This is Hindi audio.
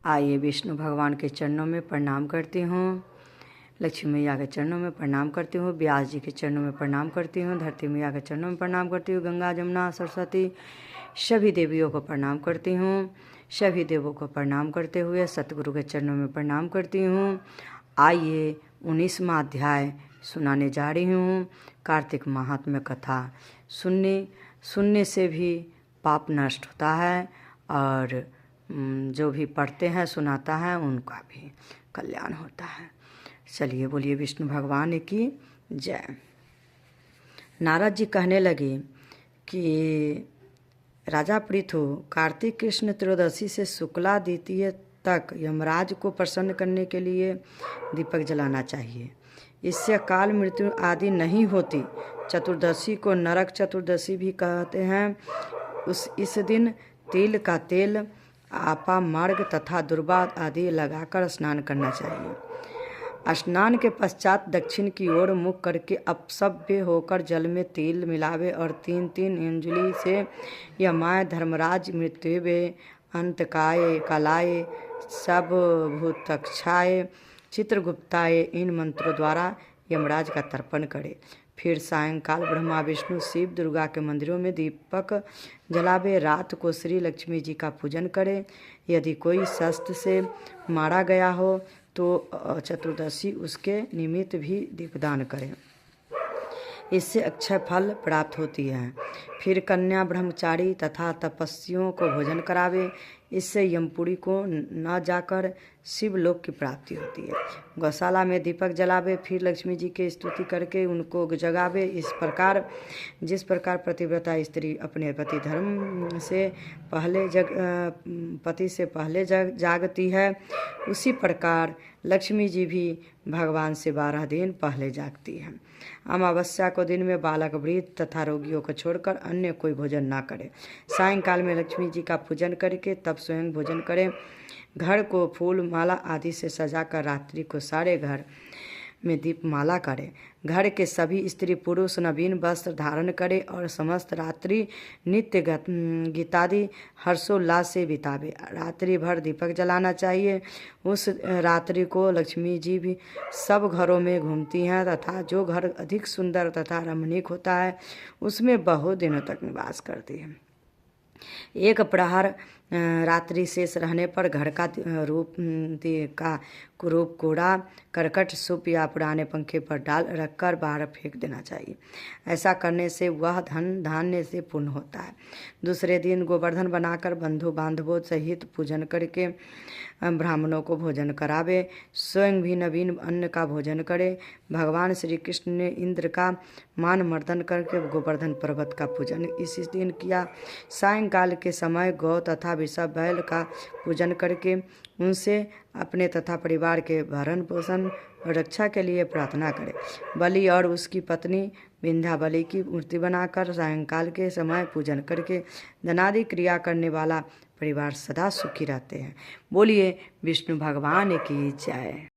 आइए विष्णु भगवान के चरणों में प्रणाम करती हूँ, लक्ष्मी मैया के चरणों में प्रणाम करती हूँ, व्यास जी के चरणों में प्रणाम करती हूँ, धरती मैया के चरणों में प्रणाम करती हूँ, गंगा जमुना सरस्वती सभी देवियों को प्रणाम करती हूँ। सभी देवों को प्रणाम करते हुए सतगुरु के चरणों में प्रणाम करती हूँ। आइए 19वां अध्याय सुनाने जा रही हूँ। कार्तिक महात्म्य कथा सुनने से भी पाप नष्ट होता है और जो भी पढ़ते हैं सुनाता है उनका भी कल्याण होता है। चलिए बोलिए विष्णु भगवान की जय। नारद जी कहने लगे कि राजा पृथु, कार्तिक कृष्ण त्रयोदशी से शुक्ला द्वितीय तक यमराज को प्रसन्न करने के लिए दीपक जलाना चाहिए। इससे काल मृत्यु आदि नहीं होती। चतुर्दशी को नरक चतुर्दशी भी कहते हैं। इस दिन तिल का तेल, आपा, मार्ग तथा दुर्वा आदि लगाकर स्नान करना चाहिए। स्नान के पश्चात दक्षिण की ओर मुख करके अपसभ्य होकर जल में तिल मिलावे और 3-3 अंजलि से यमाय, धर्मराज, मृत्युवे, अंतकाय, कलाय, सब भूतक्षाय, चित्रगुप्ताय इन मंत्रों द्वारा यमराज का तर्पण करे। फिर सायंकाल ब्रह्मा, विष्णु, शिव, दुर्गा के मंदिरों में दीपक जलावे। रात को श्री लक्ष्मी जी का पूजन करे। यदि कोई शस्त्र से मारा गया हो तो चतुर्दशी उसके निमित्त भी दीपदान करें, इससे अक्षय फल प्राप्त होती है। फिर कन्या, ब्रह्मचारी तथा तपस्वियों को भोजन करावे। इससे यमपुरी को न जाकर शिवलोक की प्राप्ति होती है। गौशाला में दीपक जलावे। फिर लक्ष्मी जी की स्तुति करके उनको जगावे। जिस प्रकार पतिव्रता स्त्री अपने पति से पहले जागती है, उसी प्रकार लक्ष्मी जी भी भगवान से 12 दिन पहले जागती है। अमावस्या को दिन में बालक, वृद्ध तथा रोगियों को छोड़कर अन्य कोई भोजन ना करे। सायंकाल में लक्ष्मी जी का पूजन करके तब स्वयं भोजन करें। घर को फूल माला आदि से सजाकर रात्रि को सारे घर में दीपमाला करें। घर के सभी स्त्री पुरुष नवीन वस्त्र धारण करें और समस्त रात्रि नित्य गीतादि हर्षोल्लास से बितावे। रात्रि भर दीपक जलाना चाहिए। उस रात्रि को लक्ष्मी जी भी सब घरों में घूमती हैं तथा जो घर अधिक सुंदर तथा रमणीक होता है उसमें बहुत दिनों तक निवास करती है। एक प्रहर रात्रि शेष रहने पर घर का रूप कूड़ा, करकट, सूप या पुराने पंखे पर डाल रखकर बाहर फेंक देना चाहिए। ऐसा करने से वह धन धान्य से पूर्ण होता है। दूसरे दिन गोवर्धन बनाकर बंधु बांधवों सहित पूजन करके ब्राह्मणों को भोजन करावे। स्वयं भी नवीन अन्न का भोजन करे। भगवान श्री कृष्ण ने इंद्र का मान मर्दन करके गोवर्धन पर्वत का पूजन इसी दिन किया। सायंकाल के समय गौ तथा वृषभ बैल का पूजन करके उनसे अपने तथा परिवार के भरण पोषण और रक्षा के लिए प्रार्थना करें। बलि और उसकी पत्नी विंध्याबली की मूर्ति बनाकर सायंकाल के समय पूजन करके धनादि क्रिया करने वाला परिवार सदा सुखी रहते हैं। बोलिए विष्णु भगवान की जय।